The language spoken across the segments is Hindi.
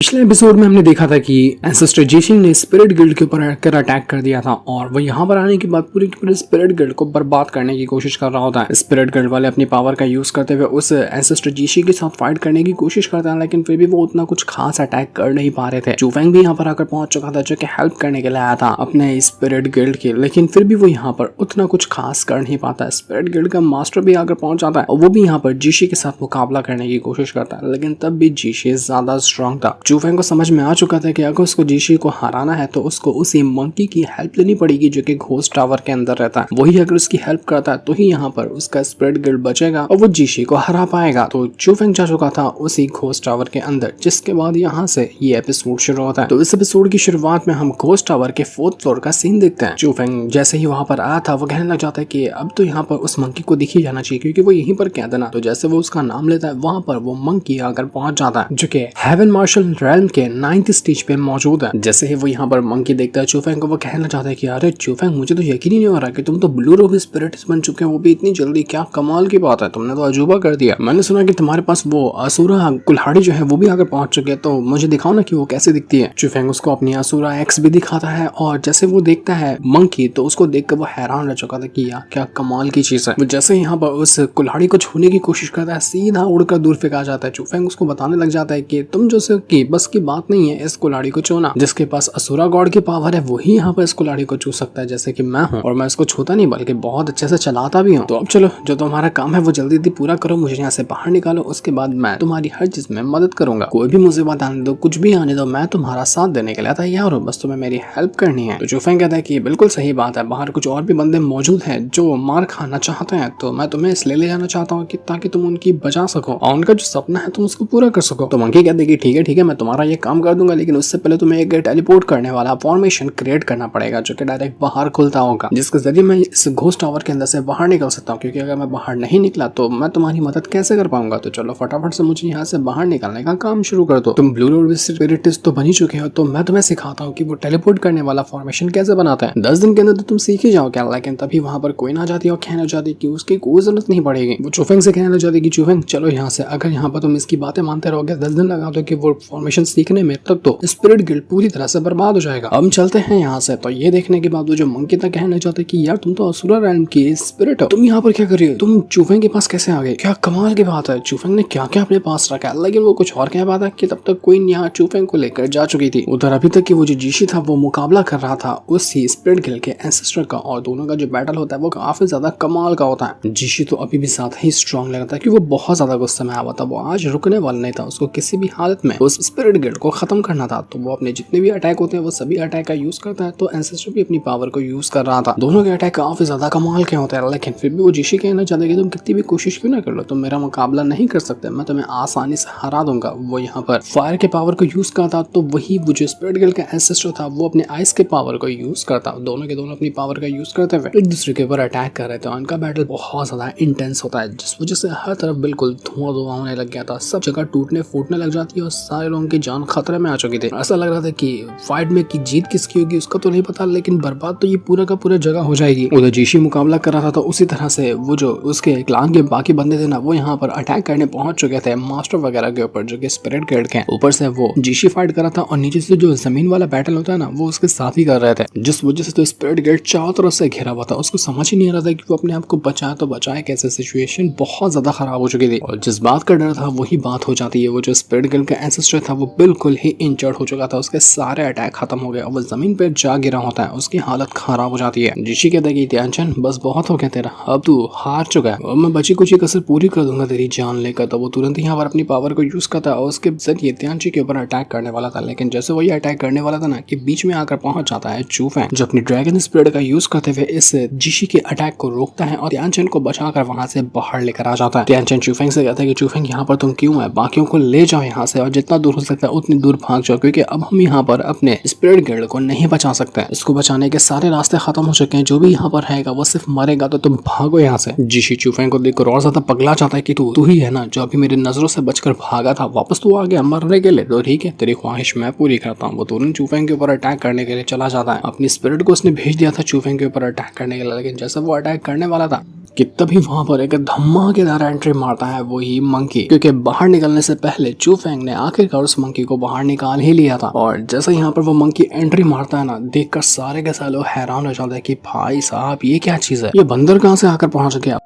पिछले एपिसोड में हमने देखा था कि एंसेस्टर जीशिंग ने स्पिरिट गिल्ड के ऊपर आकर अटैक कर दिया था और वो यहाँ पर आने के बाद पूरी की पूरी स्पिरिट गिल्ड को बर्बाद करने की कोशिश कर रहा होता है। स्पिरिट गिल्ड वाले अपनी पावर का यूज करते हुए उस एंसेस्टर जीशिंग के साथ फाइट करने की कोशिश करते हैं, लेकिन फिर भी वो उतना कुछ खास अटैक कर नहीं पा रहे थे। चूफेंग भी यहाँ पर आकर पहुंच चुका था जो कि हेल्प करने के लिए आया था अपने स्पिरिट गिल्ड के, लेकिन फिर भी वो यहाँ पर उतना कुछ खास कर नहीं पाता। स्पिरिट गिल्ड का मास्टर भी आकर पहुंच जाता है और वो भी यहाँ पर जीशी के साथ मुकाबला करने की कोशिश करता है, लेकिन तब भी जीशी ज्यादा स्ट्रॉन्ग था। चूफेंग को समझ में आ चुका था कि अगर उसको जीशी को हराना है तो उसको उसी मंकी की हेल्प लेनी पड़ेगी जो कि घोस्ट टावर के अंदर रहता है। वही अगर उसकी हेल्प करता है तो ही यहाँ पर उसका स्पिरिट गिल्ड बचेगा और वो जीशी को हरा पाएगा। तो चूफेंग जा चुका था उसी घोस्ट टावर के अंदर, जिसके बाद यहाँ से ये एपिसोड शुरू होता है। तो इस एपिसोड की शुरुआत में हम घोस्ट टावर के 4th फ्लोर का सीन देखते हैं। चूफेंग जैसे ही वहां पर आया था वो कहने लग जाता है कि अब तो यहाँ पर उस मंकी को दिख ही जाना चाहिए क्योंकि वो यहीं पर कैद है ना। तो जैसे वो उसका नाम लेता है वहां पर वो मंकी आकर पहुंच जाता है जो कि हेवन मार्शल रेल्म के 9th स्टेज पे मौजूद है। जैसे ही वो यहाँ पर मंकी देखता है चूफेंग को, वो कहना चाहता है कि अरे चूफेंग, मुझे तो यकीन ही नहीं हो रहा कि तुम तो ब्लू रोब स्पिरिट्स बन चुके हैं, वो भी इतनी जल्दी। क्या कमाल की बात है, तुमने तो अजूबा कर दिया। मैंने सुना कि तुम्हारे पास वो असुरा कुल्हाड़ी जो है वो भी आकर पहुंच चुकी है, तो मुझे दिखाओ ना कि वो कैसे दिखती है। चूफेंग उसको अपनी असुरा एक्स भी दिखाता है और जैसे वो देखता है मंकी तो उसको देखकर वो हैरान रह चुका था कि यार क्या कमाल की चीज है। वो जैसे यहाँ पर उस कुल्हाड़ी को छूने की कोशिश करता है सीधा उड़कर दूर फेंका जाता है। चूफेंग उसको बताने लग जाता है कि तुम जो की बस की बात नहीं है इस कुल्हाड़ी को छूना। जिसके पास असुरा गॉड की पावर है वही यहाँ पर इस कुल्हाड़ी को छू सकता है, जैसे कि मैं हूँ। और मैं इसको छूता नहीं बल्कि बहुत अच्छे से चलाता भी हूँ। तो अब चलो, जो तुम्हारा काम है वो जल्दी जल्दी पूरा करो, मुझे यहाँ से बाहर निकालो, उसके बाद मैं तुम्हारी हर चीज में मदद करूंगा। कोई भी मुसीबत आने दो, कुछ भी आने दो, मैं तुम्हारा साथ देने के लिए तैयार हूँ, बस तुम्हें मेरी हेल्प करनी है। तो चूफेंग कहता है कि बिल्कुल सही बात है, बाहर कुछ और भी बंदे मौजूद हैं जो मार खाना चाहते हैं, तो मैं तुम्हें इसलिए ले जाना चाहता हूँ कि ताकि तुम उनकी बचा सको और उनका जो सपना है तुम उसको पूरा कर सको। तो मंकी कहते कि ठीक है मैं तुम्हारा ये काम कर दूंगा, लेकिन उससे पहले तुम्हें एक टेलीपोर्ट करने वाला फॉर्मेशन क्रिएट करना पड़ेगा जो कि डायरेक्ट बाहर खुलता होगा, जिसके जरिए मैं इस घोस्ट टावर के अंदर से बाहर निकल सकता हूँ, क्योंकि अगर मैं बाहर नहीं निकला तो मैं तुम्हारी मदद कैसे कर पाऊंगा। तो चलो फटाफट से मुझे यहाँ से बाहर निकलने का काम शुरू कर दो। तुम ब्लू रोड स्पिरिटिस्ट तो बनी चुके हो, तो मैं तुम्हें सिखाता हूँ कि वो टेलीपोर्ट करने वाला फॉर्मेशन कैसे बनाता है। 10 दिन के अंदर तो तुम सीख ही जाओ क्या, लेकिन तभी वहां पर कोई ना जाती और कहना चाहती कि उसकी कोई जरूरत नहीं पड़ेगी। वो चूफेंग से कहना चाहती कि चूफेंग चलो यहाँ से, अगर यहाँ पर तुम इसकी बातें मानते रहोगे 10 दिन लगा दो कि वो फॉर्मेशन सीखने में, तब तो स्पिरिट गिल्ड पूरी तरह से बर्बाद हो जाएगा। हम चलते हैं यहाँ से। तो ये देखने के बाद वो जो मंकी था कहना चाहते कि यार तुम तो असुरा रैल्म की स्पिरिट हो, तुम यहाँ पर क्या कर रही हो, तुम चूफेंग के पास कैसे आ गए, क्या कमाल की बात है। चूफेंग ने क्या क्या अपने पास रखा है, लेकिन वो कुछ और कह पाता कि तब तक कोई यहाँ चूफेंग को लेकर जा चुकी थी। उधर अभी तक की वो जो जीशी था वो मुकाबला कर रहा था उसी स्पिरिट गिल्ड के एंसेस्टर का, और दोनों का जो बैटल होता है वो काफी ज्यादा कमाल का होता है। जीशी तो अभी भी साथ ही स्ट्रॉन्ग लगता है कि वो बहुत ज्यादा गुस्से में आया था, वो आज रुकने वाला नहीं था, उसको किसी भी हालत में उस स्पिरिट गिल्ड को खत्म करना था। तो वो अपने जितने भी अटैक होते हैं वो सभी अटैक का यूज करता है। तो एंसेस्टर भी अपनी पावर को यूज कर रहा था। दोनों के अटैक काफी ज्यादा कमाल के होते हैं, लेकिन फिर भी वो जीशी कहना चाहता है कि तुम कितनी भी कोशिश क्यों ना कर लो, तुम मेरा मुकाबला नहीं कर सकते, मैं तुम्हें आसानी से हरा दूंगा। वो यहाँ पर फायर के पावर को यूज करता, तो वही वो जो स्पिरिट गिल्ड का एंसेस्टर था वो अपने आइस के पावर को यूज करता। दोनों के दोनों अपनी पावर का यूज करते हुए एक दूसरे के ऊपर अटैक कर रहे थे। उनका बैटल बहुत ज्यादा इंटेंस होता है, जिस वजह से हर तरफ बिल्कुल धुआं होने लग गया था, सब जगह टूटने फूटने लग जाती है और सारे लोगों की जान खतरे में आ चुकी थी। ऐसा लग रहा था कि फाइट में की जीत किसकी होगी उसका तो नहीं पता, लेकिन बर्बाद तो ये पूरा का पूरा जगह हो जाएगी। उधर जीशी मुकाबला कर रहा था, तो उसी तरह से वो जो उसके क्लान के बाकी बंदे थे ना वो यहाँ पर अटैक करने पहुंच चुके थे मास्टर वगैरह के ऊपर जो कि स्पिरिट गिल्ड के। ऊपर से वो जीशी फाइट कर रहा था और नीचे से जो जमीन वाला बैटल होता है ना वो उसके साथ ही कर रहे थे, जिस वजह से तो स्पिरिट गिल्ड चारों तरफ से घिरा हुआ था। उसको समझ ही नहीं आ रहा था कि वो अपने आप को बचाए तो बचाए कैसे, सिचुएशन बहुत ज्यादा खराब हो चुकी थी। और जिस बात का डर था वही बात हो जाती है। वो जो स्पिरिट गिल्ड का एंसेस्टर था वो बिल्कुल ही इंजर्ड हो चुका था, उसके सारे अटैक खत्म हो गए और वो जमीन पे जा गिरा होता है, उसकी हालत खराब हो जाती है। जीशी कहता है कि ध्यानचंद बस बहुत हो गया तेरा, अब तू हार चुका है और मैं बची कुछ कसर पूरी कर दूंगा तेरी जान लेकर। तो वो तुरंत यहाँ पर अपनी पावर को यूज करता है और उसके जरिए ध्यानचंद के ऊपर अटैक करने वाला था, लेकिन जैसे वही अटैक करने वाला था ना कि बीच में आकर पहुंच जाता है चूफेंग, जो अपनी ड्रैगन स्पिरिट का यूज करते हुए इस जीशी के अटैक को रोकता है और ध्यानचंद को बचाकर वहां से बाहर लेकर आ जाता है। ध्यानचंद चूफेंग से कहता है कि चूफेंग यहाँ पर तुम क्यों है, बाकियों को ले जाओ यहाँ से और जितना दूर हो सकता है उतनी दूर भाग जाओ, क्योंकि अब हम यहाँ पर अपने स्पिरिट गिल्ड को नहीं बचा सकते। इसको बचाने के सारे रास्ते खत्म हो चुके हैं, जो भी यहाँ पर रहेगा वो सिर्फ मरेगा, तो तुम भागो यहाँ से। जीशी चूफेंग को देखकर और ज्यादा पगला चाहता है कि तू ही है ना जो अभी मेरी नजरों से बचकर भागा था, वापस तू आ गया मरने के लिए, तो ठीक है तेरी ख्वाहिश मैं पूरी करता हूँ। वो तुरंत चूफेंग के ऊपर अटैक करने के लिए चला जाता है। अपनी स्पिरिट को उसने भेज दिया था चूफेंग के ऊपर अटैक करने के लिए, लेकिन जैसे वो अटैक करने वाला था कि तभी वहां पर एक धमाकेदार एंट्री मारता है वही मंकी, क्योंकि बाहर निकलने से पहले चूफेंग ने आखिरकार उस मंकी को बाहर निकाल ही लिया था। और जैसे यहाँ पर वो मंकी एंट्री मारता है ना, देखकर सारे के सारे लोग हैरान हो जाते हैं कि भाई साहब ये क्या चीज है, ये बंदर कहाँ से आकर पहुंच गया।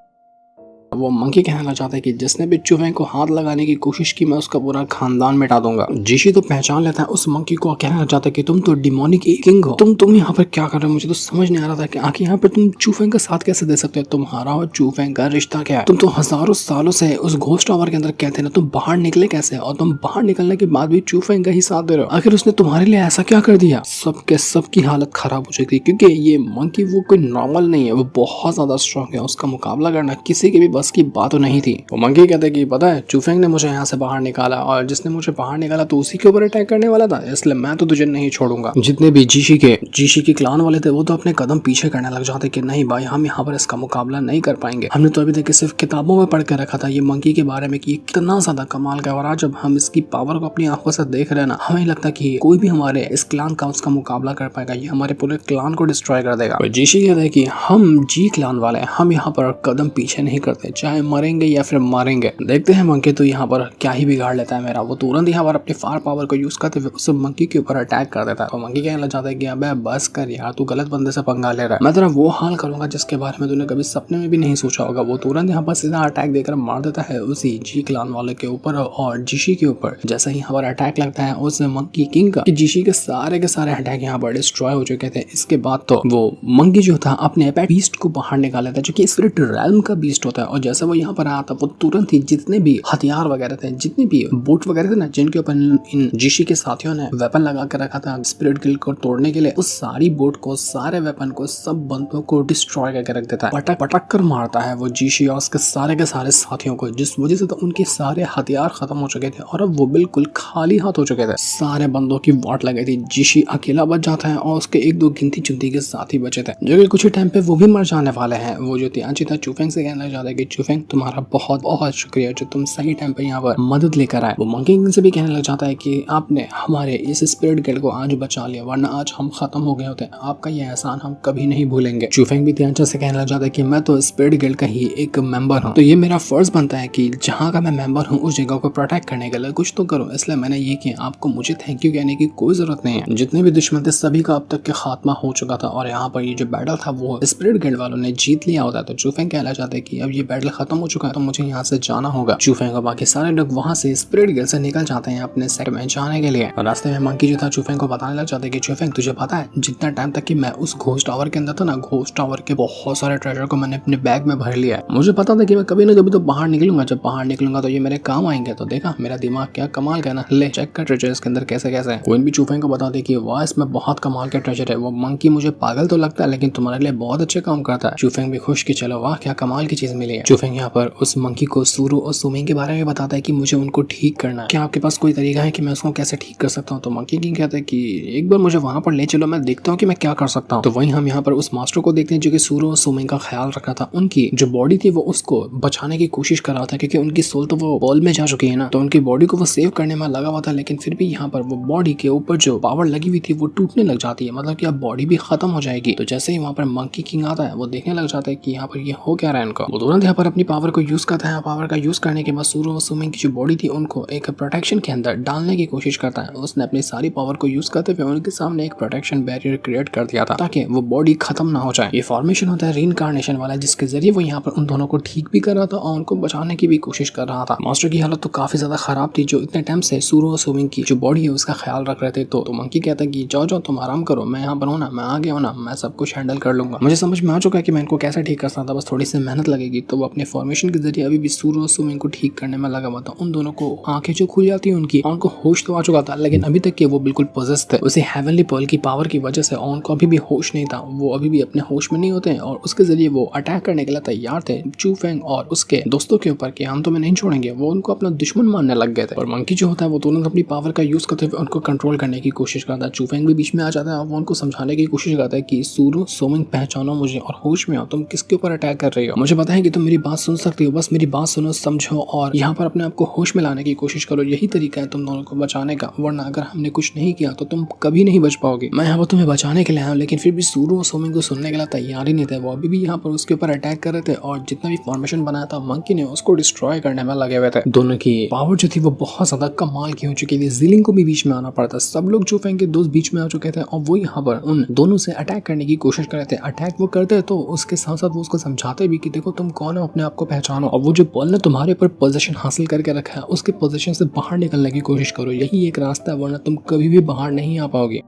वो मंकी कहने लग जाता है कि जिसने भी चूफेंग को हाथ लगाने की कोशिश की मैं उसका पूरा खानदान मिटा दूंगा। जीशी तो पहचान लेता है उस मंकी को, कहने लग जाता है कि तुम तो डिमोनिक किंग हो, तुम यहाँ पर क्या कर रहे हो, मुझे तो समझ नहीं आ रहा था कि आखिर यहाँ पर तुम चूफेंग का साथ कैसे दे सकते हो, तुम्हारा और चूफेंग का रिश्ता क्या है, तुम तो हजारों सालों से उस घोस्ट टावर के अंदर कहते ना, तुम बाहर निकले कैसे, और तुम बाहर निकलने के बाद भी चूफेंग का ही साथ दे रहे हो, आखिर उसने तुम्हारे लिए ऐसा क्या कर दिया। सबकी हालत खराब हो चुकी थी क्योंकि ये मंकी वो कोई नॉर्मल नहीं है, वो बहुत ज्यादा स्ट्रॉन्ग है, उसका मुकाबला करना किसी के भी बस की बात नहीं थी। वो मंकी कहते कि पता है चूफेंग ने मुझे यहाँ से बाहर निकाला, और जिसने मुझे बाहर निकाला तो उसी के ऊपर अटैक करने वाला था, इसलिए मैं तो तुझे नहीं छोड़ूंगा। जितने भी जीशी के क्लान वाले थे वो तो अपने कदम पीछे करने लग जाते कि नहीं भाई हम यहाँ पर इसका मुकाबला नहीं कर पाएंगे, हमने तो अभी तक सिर्फ किताबों में पढ़ के रखा था ये मंकी के बारे में कि कितना ज्यादा कमाल का, और आज जब हम इसकी पावर को अपनी आंखों से देख रहे हैं ना, हमें लगता कि कोई भी हमारे इस क्लान का उसका मुकाबला कर पाएगा, ये हमारे पूरे क्लान को डिस्ट्रॉय कर देगा। जीशी कहता है कि हम जी क्लान वाले हम यहाँ पर कदम पीछे नहीं करते, चाहे मरेंगे या फिर मारेंगे। देखते हैं मंकी तो यहाँ पर क्या ही बिगाड़ लेता है मेरा। वो तुरंत यहाँ पर अपनी फायर पावर को यूज करते हुए उस मंकी के ऊपर अटैक कर देता है। तो मंकी कहने लग जाता है कि अबे बस कर यार, तू गलत बंदे से पंगा ले रहा है, मैं तेरा वो हाल करूंगा जिसके बारे में तूने कभी सपने में भी नहीं सोचा होगा। वो तुरंत यहाँ पर सीधा अटैक देकर मार देता है उसी जी क्लान वाले के ऊपर और जीशी के ऊपर। जैसे ही यहाँ पर अटैक लगता है उस मंकी किंग का, जीशी के सारे अटैक यहाँ पर डिस्ट्रॉय हो चुके थे। इसके बाद तो वो मंकी जो था अपने बीस्ट को बाहर निकाल लेता है जो कि स्पिरिट रैल्म का बीस्ट होता है। और जैसे वो यहाँ पर आया था वो तुरंत ही जितने भी हथियार वगैरह थे, जितने भी बोट वगैरह थे ना, जिनके ऊपर इन जीशी के साथियों ने वेपन लगा कर रखा था स्पिरिट गिल्ड को तोड़ने के लिए, उस सारी बोट को, सारे वेपन को, सब बंदों को डिस्ट्रॉय करके रख देता है। पटक कर मारता है वो जीशी और उसके सारे साथियों को, जिस वजह से तो उनके सारे हथियार खत्म हो चुके थे और अब वो बिल्कुल खाली हाथ हो चुके थे। सारे बंदों की वाट लगी थी। जीशी अकेला बच जाता है और उसके एक दो गिनती चुनती के साथी बचे थे जो कि कुछ ही टाइम पे वो भी मर जाने वाले हैं। वो जो तियांची था चूफेंग से कहना चाहता है कि चूफेंग तुम्हारा बहुत बहुत शुक्रिया जो तुम सही टाइम पे यहाँ पर मदद लेकर आए। वो मंकी किंग से भी कहने लग जाता है कि आपने हमारे इस स्पिरिट गिल्ड को आज बचा लिया, वरना आज हम खत्म हो गए होते। आपका ये एहसान हम कभी नहीं भूलेंगे। चूफेंग भी तियांची से कहने लग जाता है कि मैं तो स्पिरिट गिल्ड का ही एक मेंबर हूँ, तो ये मेरा फर्ज बनता है कि जहाँ का मैं मेंबर हूँ उस जगह को प्रोटेक्ट करने के लिए कुछ तो करूँ, इसलिए मैंने ये किया। आपको मुझे थैंक यू कहने की कोई जरूरत नहीं है। जितने भी दुश्मन थे सभी का अब तक के खात्मा हो चुका था और यहाँ पर ये जो बैटल था वो स्पिरिट गिल्ड वालों ने जीत लिया होता। तो चूफेंग कहना चाहता है कि अब ये बैटल खत्म हो चुका है तो मुझे यहाँ से जाना होगा। चूफेंग और बाकी सारे लोग वहाँ से स्पिरिट गिल्ड से निकल जाते हैं अपने सेट में जाने के लिए। और रास्ते में मंकी जो था चूफेंग को बताने लग जाता है कि चूफेंग तुझे पता है जितना टाइम तक कि मैं उस घोस्ट टावर के अंदर था ना, घोस्ट टावर के बहुत सारे ट्रेजर को मैंने अपने बैग में भर लिया है। मुझे पता था कि मैं कभी ना कभी तो बाहर निकलूंगा, जब बाहर निकलूंगा तो ये मेरे काम आएंगे। तो देखा मेरा दिमाग क्या कमाल का ना, ले चेक कर ट्रेजर इसके अंदर कैसे कैसे है। कोई भी चूफेंग को बता दे कि वाह इसमें बहुत कमाल का ट्रेजर है। वो मंकी मुझे पागल तो लगता है लेकिन तुम्हारे लिए बहुत अच्छे काम करता है। चूफेंग भी खुश कि चलो वाह क्या कमाल की चीज मिली है। चूफेंग यहाँ पर उस मंकी को सूरू और सुमिंग के बारे में बताता है कि मुझे उनको ठीक करना है, क्या आपके पास कोई तरीका है कि मैं उसको कैसे ठीक कर सकता हूँ। तो मंकी किंग कहता है कि एक बार मुझे वहां पर ले चलो, मैं देखता हूँ कि मैं क्या कर सकता हूँ। तो वहीं हम यहाँ पर उस मास्टर को देखते हैं जो कि सूरू और सुमिंग का ख्याल रखा था। उनकी जो बॉडी थी वो उसको बचाने की कोशिश कर रहा था क्योंकि उनकी सोल तो वो बॉल में जा चुकी है ना, तो उनकी बॉडी को वो सेव करने में लगा हुआ था। लेकिन फिर भी यहाँ पर वो बॉडी के ऊपर जो पावर लगी हुई थी वो टूटने लग जाती है, मतलब कि अब बॉडी भी खत्म हो जाएगी। तो जैसे ही वहाँ पर मंकी किंग आता है वो देखने लग जाता है कि यहाँ पर ये हो क्या रहा है इनको। वो तुरंत यहाँ पर अपनी पावर को यूज करता है। पावर का यूज करने के बाद सूरू और सुमिंग की जो बॉडी थी उनको एक प्रोटेक्शन के अंदर डालने की कोशिश करता है। उसने अपनी सारी पावर को यूज करते हुए उनके सामने एक प्रोटेक्शन बैरियर क्रिएट कर दिया था ताकि वो बॉडी खत्म ना हो जाए। ये फॉर्मेशन होता है रीइंकार्नेशन वाला, जिसके जरिए वो यहाँ पर उन दोनों को ठीक भी कर रहा था और उनको बचाने की भी कोशिश कर रहा था। मास्टर की हालत तो काफी ज्यादा खराब थी जो इतने टाइम से सूरू और सुमिंग की जो बॉडी है उसका ख्याल रख रहे थे। तो मंकी कहता है कि जाओ जाओ तुम आराम करो, मैं यहाँ पर हूँ ना, मैं आ गया हूँ ना, मैं सब कुछ हैंडल कर लूंगा। मुझे समझ में आ चुका है कि मैं इनको कैसे ठीक कर सकता, बस थोड़ी सी मेहनत लगेगी। तो वो अपने फॉर्मेशन के जरिए अभी भी सूरू और सुमिंग को ठीक करने में लगा हुआ था। उन दोनों को आंखें जो खुल जाती है उनकी, उनको होश तो आ चुका था लेकिन अभी तक के वो बिल्कुल पोजेस थे उसे हेवनली पर्ल की पावर की वजह से, और उनको अभी भी होश नहीं था, वो अभी भी अपने होश में नहीं होते और उसके जरिए वो अटैक करने के लिए तैयार थे चूफेंग और उसके दोस्तों के ऊपर कि हम तुम्हें नहीं छोड़ेंगे। वो उनको अपना दुश्मन मानने लग गए थे। और मंकी जो होता है वो तुरंत अपनी पावर का यूज करते हुए उनको कंट्रोल करने की कोशिश करता है। चूफेंग भी बीच में आ जाता है और वो उनको समझाने की कोशिश करता है कि सूरू सुमिंग पहचानो मुझे और होश में आओ, तुम किसके ऊपर अटैक कर रही हो। मुझे पता है कि तुम मेरी बात सुन सकती हो, बस मेरी बात सुनो, समझो और यहाँ पर अपने आप को होश में लाने की कोशिश करो। यही तरीका है तुम दोनों को बचाने का, वरना अगर हमने कुछ नहीं किया तो तुम कभी नहीं बच पाओगे। मैं यहाँ पर तुम्हें बचाने के लिए आया हूँ, लेकिन फिर भी सूरू और सोमिंग को सुनने के लिए तैयार ही नहीं थे। वो अभी भी यहाँ पर उसके ऊपर अटैक कर रहे थे और जितना भी फॉर्मेशन बनाया था मंकी ने उसको डिस्ट्रॉय करने में लगे हुए थे। दोनों की पावर जो थी वो बहुत ज्यादा कमाल की हो चुकी थी। ज़िलिंग को भी बीच में आना पड़ता, सब लोग चू फेंग के दोस्त बीच में आ चुके थे और वो यहाँ पर उन दोनों से अटैक करने की कोशिश कर रहे थे। अटैक वो करते तो उसके साथ साथ वो उसको समझाते भी कि देखो तुम कौन हो, अपने आप को पहचानो और वो जो बॉल ने तुम्हारे ऊपर पोजीशन हासिल करके रखा है उसके पोजीशन से बाहर निकलने की कोशिश करो। यही एक रास्ता है, वरना तुम कभी भी बाहर नहीं आ पाओगे।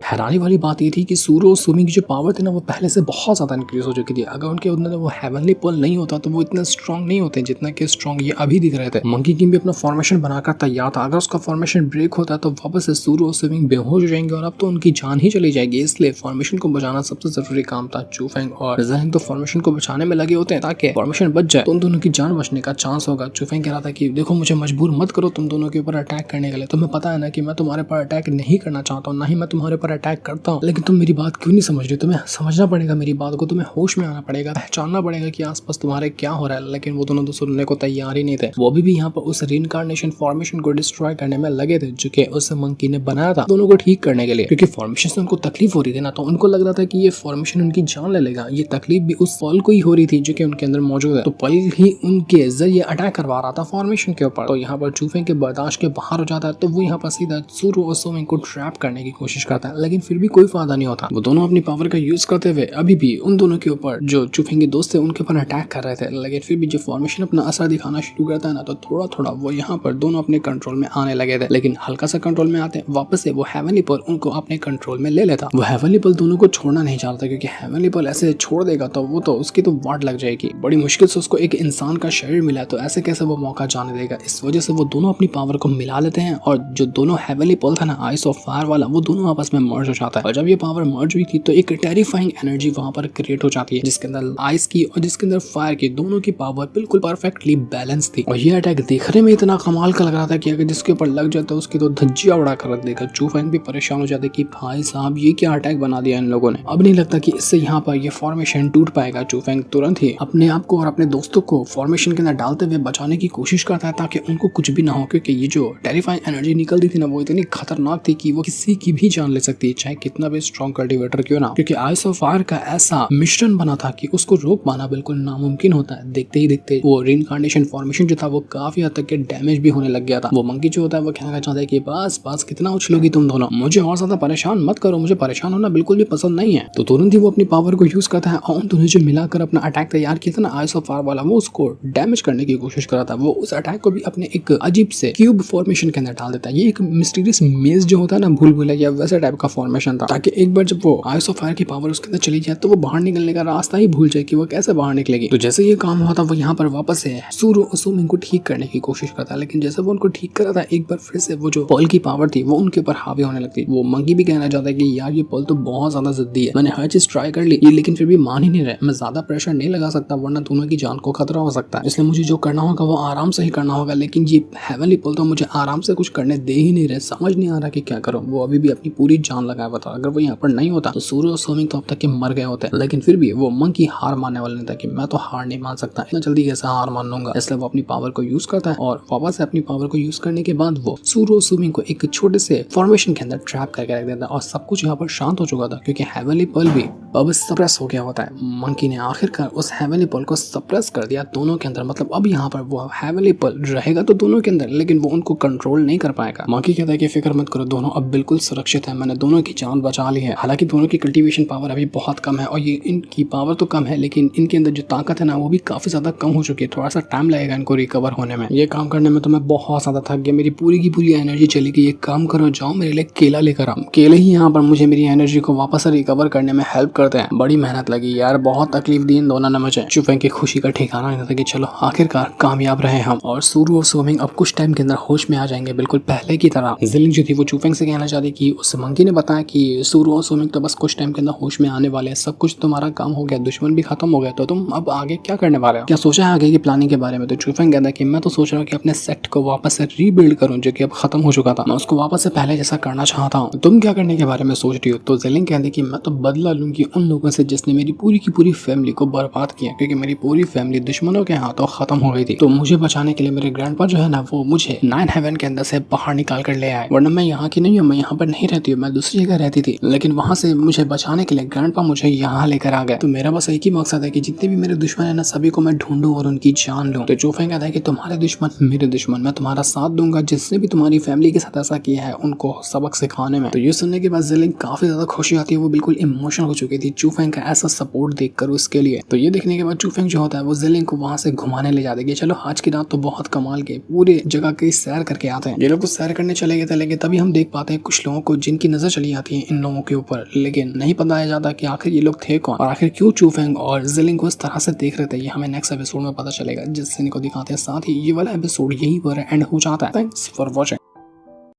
हैरानी वाली बात ये थी कि सूरो और सुमी की जो पावर थी ना वो पहले से बहुत ज़्यादा इंक्रीज हो चुकी थी। अगर उनके अंदर वो हेवनली पर्ल नहीं होता तो वो इतना स्ट्रॉन्ग नहीं होते जितना कि स्ट्रॉन्ग ये अभी दिख रहे थे। मंकी किंग भी अपना फॉर्मेशन बनाकर तैयार था। अगर उसका फॉर्मेशन ब्रेक होता तो वापस से सूरो और सुमी बेहोश हो जाएंगे और अब तो उनकी जान ही चली जाएगी। इसलिए फॉर्मेशन को बचाना सबसे जरूरी काम था। चू फेंग और ज़िलिंग तो फॉर्मेशन को बचाने में लगे होते हैं ताकि फॉर्मेशन बच जाए तो उन दोनों की जान बचने का चांस होगा। चू फेंग कह रहा था कि देखो मुझे मजबूर मत करो तुम दोनों के ऊपर अटैक करने के लिए। तुम्हें पता है ना कि मैं तुम्हारे पर अटैक नहीं करना चाहता हूँ, ना ही मैं तुम्हारे पर अटैक करता हूँ, लेकिन तुम मेरी बात क्यों नहीं समझ रही? तुम्हें समझना पड़ेगा मेरी बात को, तुम्हें होश में आना पड़ेगा, पहचानना पड़ेगा कि आसपास तुम्हारे क्या हो रहा है। लेकिन वो दोनों तो सुनने को तैयार ही नहीं थे। वो भी यहाँ पर उस रीइंकार्नेशन फॉर्मेशन को डिस्ट्रॉय करने में लगे थे जो कि उस मंकी ने बनाया था दोनों को ठीक करने के लिए। क्योंकि फॉर्मेशन से उनको तकलीफ हो रही थी ना, तो उनको लग रहा था कि ये फॉर्मेशन उनकी जान ले लेगा। ये तकलीफ भी उस पल को ही हो रही थी जो कि उनके अंदर मौजूद है। तो पल ही उनके जरिए अटैक करवा रहा था फॉर्मेशन के ऊपर। तो यहाँ पर चू फेंग के बर्दाश्त के बाहर हो जाता है तो वो यहाँ पर सीधा सूरो और सोमिंग को ट्रैप करने की कोशिश करता है, लेकिन फिर भी कोई फायदा नहीं होता। वो दोनों अपनी पावर का यूज करते हुए अभी भी उन दोनों के ऊपर जो चू फेंग के दोस्त थे उनके ऊपर अटैक कर रहे थे, लेकिन फिर भी जो फॉर्मेशन अपना असर दिखाना शुरू करता है ना तो थोड़ा थोड़ा वो यहाँ पर दोनों अपने कंट्रोल में आने लगे थे। लेकिन हल्का सा कंट्रोल में आते वापस से वो हेवनली पर्ल उनको अपने कंट्रोल में ले लेता। वो हेवनली पर्ल दोनों को छोड़ना नहीं चाहता क्योंकि हेवनली पर्ल ऐसे छोड़ देगा तो वो तो उसकी तो वाट लग जाएगी। बड़ी मुश्किल से उसको एक इंसान का शरीर मिला तो ऐसे कैसे वो मौका जाने देगा। इस वजह से वो दोनों अपनी पावर को मिला लेते हैं और जो दोनों हेवनली पर्ल था ना आइस ऑफ फायर वाला, वो दोनों आपस में मर्ज हो जाता है। और जब ये पावर मर्ज हुई थी तो एक टेरिफाइंग एनर्जी वहां पर क्रिएट हो जाती है जिसके अंदर आइस की और जिसके अंदर फायर की दोनों की पावर बिल्कुल परफेक्टली बैलेंस थी। और ये अटैक देखने में इतना कमाल का लग रहा था कि अगर जिसके ऊपर लग जाता उसकी तो धज्जियां उड़ा कर रख देगा। चू फेंग भी परेशान हो जाते कि भाई साहब ये क्या अटैक बना दिया इन लोगों ने। अब नहीं लगता कि इससे यहाँ पर ये फॉर्मेशन टूट पाएगा। चू फेंग तुरंत ही अपने आप को और अपने दोस्तों को फॉर्मेशन के अंदर डालते हुए बचाने की कोशिश करता है ताकि उनको कुछ भी ना हो, क्योंकि ये जो टेरिफाइंग एनर्जी निकलती थी ना वो इतनी खतरनाक थी कि वो किसी की भी जान ले सकती है, चाहे कितना भी स्ट्रॉन्ग कल्टीवेटर क्यों ना। क्योंकि आइस ऑफ फायर का ऐसा मिश्रण बना था कि उसको रोक पाना बिल्कुल नामुमकिन होता है। देखते ही देखते वो रीइंकार्नेशन फॉर्मेशन जो था वो काफी हद तक के डैमेज भी होने लग गया था। वो मंकी जो होता है वो कहना चाहता है कि बस बस कितना उछलोगी तुम दोनों, मुझे और ज्यादा परेशान मत करो, मुझे परेशान होना बिल्कुल भी पसंद नहीं है। तो तुरंत ही वो अपनी पावर को यूज करता है और उन दोनों जो मिलाकर अपना अटैक तैयार किया था ना आइस ऑफ फायर वाला, वो उसको डैमेज करने की कोशिश कर रहा था। वो उस अटैक को भी अपने एक अजीब से क्यूब फॉर्मेशन के अंदर डाल देता है। ये एक मिस्टीरियस मेज जो होता है ना भूल भुलैया वैसा टाइप का फॉर्मेशन था, ताकि एक बार जब वो आइस ऑफ फायर की पावर उसके अंदर चली जाए तो वो बाहर निकलने का रास्ता ही भूल जाए कि वो कैसे बाहर निकलेगी। तो जैसे ये काम हुआ था वो यहाँ पर वापस से सूरो और सुमिंग को ठीक करने की कोशिश करता है, लेकिन जैसे वो उनको ठीक कर रहा था एक बार फिर से वो जो पर्ल की पावर थी वो उनके ऊपर हावी होने लगती। वो मंकी भी कहना चाहता है कि यार ये पर्ल तो बहुत ज्यादा जिद्दी है, मैंने हर चीज ट्राई कर ली ये लेकिन फिर भी मान ही नहीं रहे। मैं ज्यादा प्रेशर नहीं लगा सकता वरना दोनों की जान को खतरा हो सकता है, इसलिए मुझे जो करना होगा वो आराम से ही करना होगा। लेकिन ये हेवनली पर्ल तो मुझे आराम से कुछ करने दे ही नहीं रहे, समझ नहीं आ रहा कि क्या करूं। वो अभी भी अपनी पूरी जान लगाया हुआ था। अगर वो यहाँ पर नहीं होता तो सूरो और सुमिंग तो अब तक के मर गए होते, लेकिन फिर भी वो मंकी हार मानने वाला नहीं था कि मैं तो हार नहीं मान सकता, इतना जल्दी कैसे हार मान लूंगा। इसलिए वो अपनी पावर को यूज करता है और वापस से अपनी पावर को यूज करने के बाद वो सूरो और सुमिंग को एक छोटे से फॉर्मेशन के अंदर ट्रैप करके रख देता है और सब कुछ यहाँ पर शांत हो चुका था क्योंकि हेवनली पर्ल भी अब सप्रेस हो गया होता है। मंकी ने आखिरकार उस हेवनली पर्ल को सप्रेस कर दिया दोनों के अंदर। मतलब अब यहाँ पर वो हेवनली पर्ल रहेगा तो दोनों के अंदर, लेकिन वो उनको कंट्रोल नहीं कर पाएगा। मंकी कहता है कि फिक्र मत करो, दोनों अब बिल्कुल सुरक्षित है, मैंने दोनों की जान बचा ली है। हालांकि दोनों की कल्टीवेशन पावर अभी बहुत कम है और ये इनकी पावर तो कम है लेकिन इनके अंदर जो ताकत है ना वो भी काफी ज्यादा कम हो चुकी है। थोड़ा सा टाइम लगेगा इनको रिकवर होने में। ये काम करने में तो मैं बहुत ज्यादा थक गया, मेरी पूरी की पूरी एनर्जी चली गई। एक काम करो, जाओ मेरे लिए केला लेकर आओ। केले ही यहाँ पर मुझे मेरी एनर्जी को वापस से रिकवर करने में हेल्प करते हैं। बड़ी मेहनत लगी यार, बहुत तकलीफ दी इन दोनों ने मुझे। चू फेंग की खुशी का ठिकाना नहीं था कि चलो आखिरकार कामयाब रहे हम। और सूरो और सुमिंग अब कुछ टाइम के अंदर होश में आ जाएंगे बिल्कुल पहले की तरह। ज़िलिंग जो थी वो चू फेंग से कहना चाहती कि उस मंकी ने ने बताया कि सूरो और सुमिंग तो बस कुछ टाइम के अंदर होश में आने वाले हैं, सब कुछ तुम्हारा काम हो गया, दुश्मन भी खत्म हो गया, तो तुम अब आगे क्या करने वाले हो, क्या सोचा है आगे की प्लानिंग के बारे में। तो चूफेंग कहता है कि मैं तो सोच रहा हूँ कि अपने सेट को वापस से रीबिल्ड करूँ जो कि अब खत्म हो चुका था, मैं उसको वापस से पहले जैसा करना चाहता हूँ। तुम क्या करने के बारे में सोच रही हो। तो जेलिंग कहती है कि मैं तो बदला लूंगी उन लोगों से जिसने मेरी पूरी की पूरी फैमिली को बर्बाद किया, क्योंकि मेरी पूरी फैमिली दुश्मनों के हाथों खत्म हो गई थी। तो मुझे बचाने के लिए मेरे ग्रैंडपा जो है ना वो मुझे 9 हेवन के अंदर से बाहर निकाल कर ले आए, वरना मैं यहाँ की नहीं हूँ, मैं यहाँ पर नहीं रहती हूँ, मैं दूसरी जगह रहती थी, लेकिन वहाँ से मुझे बचाने के लिए ग्रैंडपा मुझे यहाँ लेकर आ गए। तो मेरा बस एक ही मकसद है कि जितने भी मेरे दुश्मन है ना सभी को मैं ढूंढूं और उनकी जान लूं। तो चूफेंग कहता है कि तुम्हारे दुश्मन मेरे दुश्मन, मैं तुम्हारा साथ दूंगा, जिसने भी तुम्हारी फैमिली के साथ ऐसा किया है उनको सबक सिखाने में। तो ये सुनने के बाद जेलिंग काफी ज्यादा खुशी आती है, वो बिल्कुल इमोशनल हो चुकी थी चूफेंग का ऐसा सपोर्ट देखकर उसके लिए। तो ये देखने के बाद चूफेंग जो होता है वो जेलिंग को वहां से घुमाने ले जाते हैं। चलो आज की रात तो बहुत कमाल के पूरे जगह की सैर करके आते हैं। ये लोग सैर करने चले गए थे, लेकिन तभी हम देख पाते हैं कुछ लोगों को जिनकी नजर चली आती है इन लोगों के ऊपर, लेकिन नहीं बताया जाता कि आखिर ये लोग थे कौन और आखिर क्यों चूफेंग और जेलिंग को इस तरह से देख रहे थे। ये हमें नेक्स्ट एपिसोड में पता चलेगा, जिससे इनको दिखाते हैं। साथ ही ये वाला एपिसोड यहीं पर एंड हो जाता है। Thanks for watching.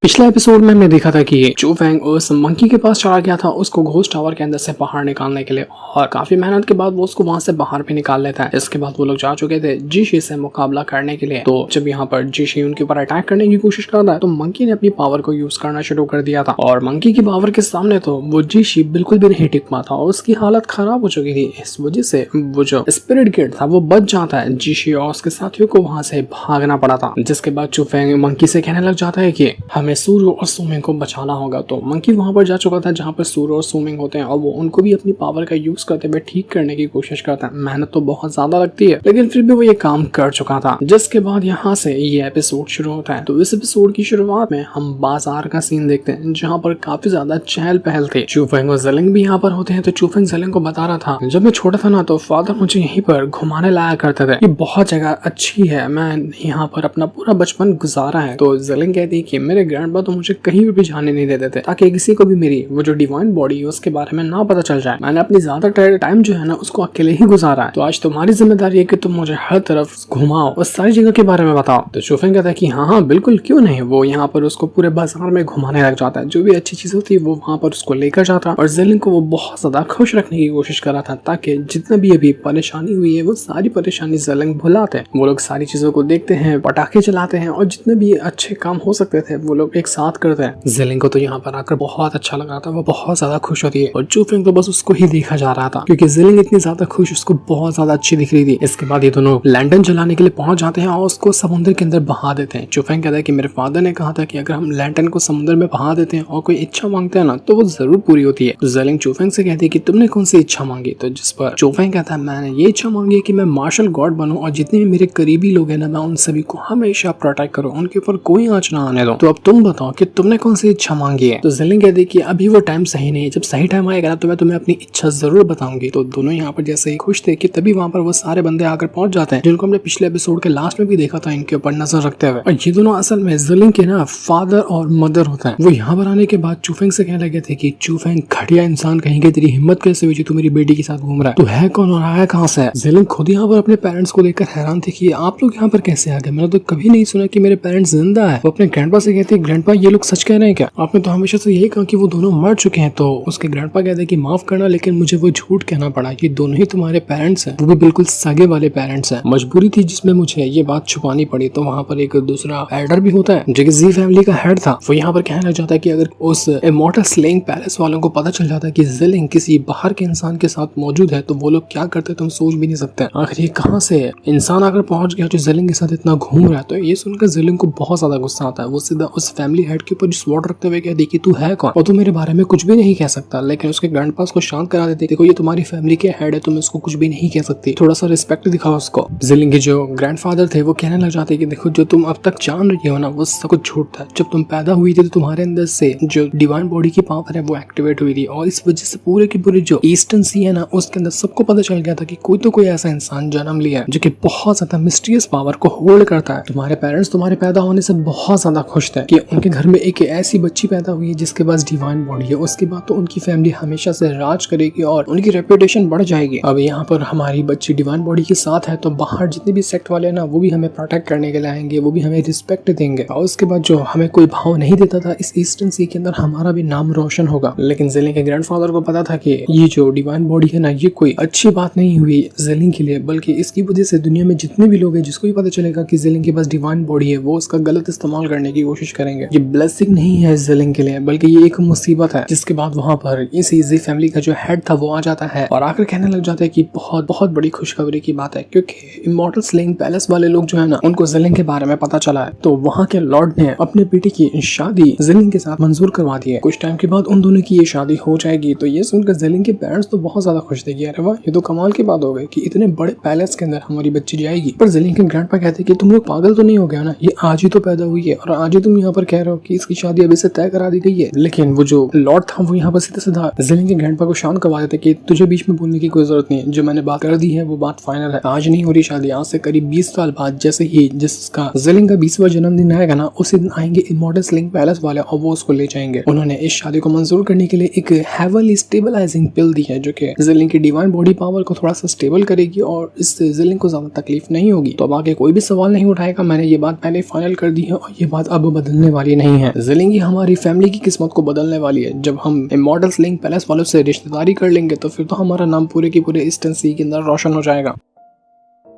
पिछले एपिसोड में हमने देखा था कि चूफेंग उस मंकी के पास चला गया था उसको घोस्ट टावर के अंदर से बाहर निकालने के लिए, और काफी मेहनत के बाद वो उसको वहां से बाहर भी निकाल लेता है। इसके बाद वो लोग जा चुके थे जीशी से मुकाबला करने के लिए। तो जब यहाँ पर जीशी उनके ऊपर अटैक करने की कोशिश करता है तो मंकी ने अपनी पावर को यूज करना शुरू कर दिया था, और मंकी की पावर के सामने तो वो जीशी बिल्कुल भी नहीं टिक पाता और उसकी हालत खराब हो चुकी थी। इस वजह से वो जो स्पिरिट गेट था वो बच जाता है। जीशी और उसके साथियों को वहां से भागना पड़ा था, जिसके बाद चूफेंग मंकी से कहने लग जाता है कि हमें सूरो और सुमिंग को बचाना होगा। तो मंकी वहां पर जा चुका था जहां पर सूरो और सुमिंग होते हैं, और वो उनको भी अपनी पावर का यूज करते हुए ठीक करने की कोशिश करता है। मेहनत तो बहुत ज्यादा लगती है, लेकिन फिर भी वो ये काम कर चुका था। जिसके बाद यहाँ से ये एपिसोड शुरू होता है। तो इस एपिसोड की शुरुआत में हम बाजार का सीन देखते हैं जहाँ पर काफी ज्यादा चहल पहल थी। चूफेंग और जेलिंग भी यहाँ पर होते हैं। तो चूफेंग जेलिंग को बता रहा था जब मैं छोटा था ना तो फादर मुझे यहीं पर घुमाने लाया करते थे, ये बहुत जगह अच्छी है, मैं यहाँ पर अपना पूरा बचपन गुजारा है। तो जेलिंग कहती है कि मेरे ग्रैंडपा तो मुझे कहीं भी जाने नहीं देते थे ताकि किसी को भी मेरी वो जो डिवाइन बॉडी है उसके बारे में ना पता चल जाए। मैंने अपनी ज्यादातर टाइम जो है ना उसको अकेले ही गुजारा है, तो आज तुम्हारी जिम्मेदारी है कि तुम मुझे हर तरफ घुमाओ और सारी जगह के बारे में बताओ। तो चूफेंग कहता है कि हाँ हाँ बिल्कुल क्यों नहीं। वो यहाँ पर उसको पूरे बाजार में घुमाने लग जाता है, जो भी अच्छी चीज होती है वो वहाँ पर उसको लेकर जाता, और जेलिंग को वो बहुत ज्यादा खुश रखने की कोशिश कर रहा था ताकि जितना भी अभी परेशानी हुई है वो सारी परेशानी जेलिंग भुलाते हैं। वो लोग सारी चीजों को देखते हैं, पटाखे चलाते हैं, और जितने भी अच्छे काम हो सकते थे वो लोग एक साथ करते हैं। जेलिंग को तो यहाँ पर आकर बहुत अच्छा लग रहा था, वो बहुत ज्यादा खुश होती है, और चूफेंग तो बस उसको ही देखा जा रहा था क्योंकि जेलिंग इतनी ज्यादा खुश, उसको बहुत ज्यादा अच्छी दिख रही थी। इसके बाद ये दोनों लैंटर्न जलाने के लिए पहुंच जाते हैं और उसको समुद्र के अंदर बहा देते हैं। चूफेंग कहता है कि मेरे फादर ने कहा था कि अगर हम लैंटर्न को समुद्र में बहा देते हैं और कोई इच्छा मांगते हैं ना तो वो जरूर पूरी होती है। तो जेलिंग चूफेंग से कहती है कि तुमने कौन सी इच्छा मांगी। तो जिस पर चूफेंग कहता है मैंने ये इच्छा मांगी है कि मैं मार्शल गॉड बनूं और जितने भी मेरे करीबी लोग हैं ना मैं उन सभी को हमेशा प्रोटेक्ट करूं, उनके ऊपर कोई आंच ना आने दो। तो अब तुम बताओ कि तुमने कौन सी इच्छा मांगी है। तो जेलिंग कहती है कि अभी वो टाइम सही नहीं है, जब सही टाइम आएगा ना तो मैं तुम्हें अपनी इच्छा जरूर बताऊंगी। तो दोनों यहाँ पर जैसे ही खुश थे कि तभी वहाँ पर वो सारे बंदे आकर पहुंच जाते हैं जिनको हमने पिछले एपिसोड के लास्ट में भी देखा था इनके ऊपर नजर रखते हुए। और ये दोनों असल में जेलिंग के ना फादर और मदर होता है। वो यहाँ पर आने के बाद चूफेंग से कहने लगे थे कि चूफेंग घटिया इंसान कहेंगे, तेरी हिम्मत कैसे हुई तू मेरी बेटी के साथ घूम रहा है, तू है कौन और आया कहाँ से। जेलिंग खुद यहाँ पर अपने पेरेंट्स को देखकर हैरान थे कि आप लोग यहाँ पर कैसे आ गए, मैंने तो कभी नहीं सुना कि मेरे पेरेंट्स जिंदा है। वो अपने ग्रैंडपा से कहते हैं ग्रैंडपा ये लोग सच कह रहे हैं क्या, आपने तो हमेशा से यही कहा कि वो दोनों मर चुके हैं। तो उसके ग्रैंडपा कहते हैं कि माफ करना लेकिन मुझे वो झूठ कहना पड़ा, ये दोनों ही तुम्हारे पेरेंट्स हैं, वो भी बिल्कुल सगे वाले पेरेंट्स हैं। मजबूरी थी जिसमें मुझे ये बात छुपानी पड़ी। तो वहाँ पर एक दूसरा एल्डर भी होता है जो कि जी फैमिली का हेड था, वो यहाँ पर कहने लग जाता है कि अगर उस इमॉर्टल स्लेइंग पैलेस वालों को पता चल जाता है कि जेलिंग किसी बाहर के इंसान के साथ मौजूद है तो वो लोग क्या करते तुम सोच भी नहीं सकते। आखिर ये कहाँ से है इंसान अगर पहुंच गया जो जेलिंग के साथ इतना घूम रहा है। तो ये सुनकर जेलिंग को बहुत ज्यादा गुस्सा आता है। वो सीधा उस फैमिली हेड के ऊपर स्वॉर्ड रखते हुए कहती कि तू है कौन और तू मेरे बारे में कुछ भी नहीं कह सकता। लेकिन उसके ग्रैंडपा को शांत करा देते, देखो ये तुम्हारी फैमिली के हेड है, तुम इसको कुछ भी नहीं कह सकती, थोड़ा सा रिस्पेक्ट दिखाओ उसको। जेलिंग के जो ग्रैंडफादर थे वो कहने लग जाते कि देखो जो तुम अब तक जान रही हो ना वो सब कुछ झूठ था। जब तुम पैदा हुई थी तो तुम्हारे अंदर से जो डिवाइन बॉडी की पावर है वो एक्टिवेट हुई थी, और इस वजह से पूरे की पूरी जो ईस्टर्न सी है ना उसके अंदर सबको पता चल गया था कि कोई तो कोई ऐसा इंसान जन्म लिया है जो कि बहुत ज्यादा मिस्टीरियस पावर को होल्ड करता है। तुम्हारे पेरेंट्स तुम्हारे पैदा होने से बहुत ज्यादा खुश थे कि उनके घर में एक ऐसी बच्ची पैदा हुई है जिसके पास डिवाइन बॉडी है, उसके बाद तो उनकी फैमिली हमेशा से राज करेगी और उनकी रेपुटेशन बढ़ जाएगी। अब यहाँ पर हमारी बच्ची डिवाइन बॉडी के साथ है तो बाहर जितने भी सेक्ट वाले ना वो भी हमें प्रोटेक्ट करने के लिए आएंगे, वो भी हमें रिस्पेक्ट देंगे। और उसके बाद जो हमें कोई भाव नहीं देता था इस ईस्टर्न सी के अंदर हमारा भी नाम रोशन होगा। लेकिन जेलिंग के ग्रैंडफादर को पता था कि ये जो डिवाइन बॉडी है ना ये कोई अच्छी बात नहीं हुई जेलिंग के लिए, बल्कि इसकी वजह से दुनिया में जितने भी लोग हैं जिसको भी पता चलेगा कि जेलिंग के पास डिवाइन बॉडी है वो उसका गलत इस्तेमाल करने की कोशिश करेंगे। ये ब्लेसिंग नहीं है जेलिंग के लिए बल्कि ये एक मुसीबत है। जिसके बाद वहाँ पर इस इजी फैमिली का जो हेड था वो आ जाता है और आकर कहने लग जाता है कि बहुत बहुत बड़ी खुशखबरी की बात है, क्योंकि इमॉर्टल स्लेइंग पैलेस वाले लोग जो है ना उनको जेलिंग के बारे में पता चला है। तो वहाँ के लॉर्ड ने अपने बेटे की शादी जेलिंग के साथ मंजूर करवा दी है। कुछ टाइम के बाद उन दोनों की ये शादी हो जाएगी। तो ये सुनकर जेलिंग के पेरेंट्स तो बहुत ज्यादा खुश थे कि अरे वाह ये तो कमाल की बात हो गई कि इतने बड़े पैलेस के अंदर हमारी बच्ची जाएगी। पर जेलिंग के ग्रैंडपा कहते कि तुम लोग पागल तो नहीं हो गया ना, ये आज ही तो पैदा हुई है और आज ही तुम यहाँ पर कह रहे हो कि इसकी शादी अभी से तय करा दी गई है। लेकिन वो जो लॉर्ड था वो यहाँ पर सीधा सीधा जेलिंग के ग्रैंडपा को शांत करवा देते कि तुझे बीच में बोलने की कोई जरूरत नहीं है, जो मैंने बात कर दी है वो बात फाइनल है। आज नहीं हो रही शादी, आज से करीब 20 साल बाद जैसे ही जिसका जेलिंग का 20वां जन्मदिन आएगा ना उसी दिन आएंगे इमॉर्टल स्लेइंग पैलेस वाले और वो उसको ले जाएंगे। उन्होंने इस शादी को मंजूर करने के लिए एक हेवनली स्टेबलाइजिंग पिल दी है जो कि जेलिंग की डिवाइन बॉडी पावर को थोड़ा सा स्टेबल करेगी और इससे जेलिंग को ज्यादा तकलीफ नहीं होगी। तो अब आगे कोई भी सवाल नहीं उठाएगा, मैंने ये बात पहले फाइनल कर दी है और ये बात अब बदलने वाली नहीं है। जेलिंग ही हमारी फैमिली की किस्मत को बदलने वाली है। जब हम इमॉर्टल स्लेइंग पैलेस वालों से रिश्तेदारी कर लेंगे तो फिर तो हमारा नाम पूरे के पूरे ईस्टर्न सी के अंदर रोशन हो जाएगा।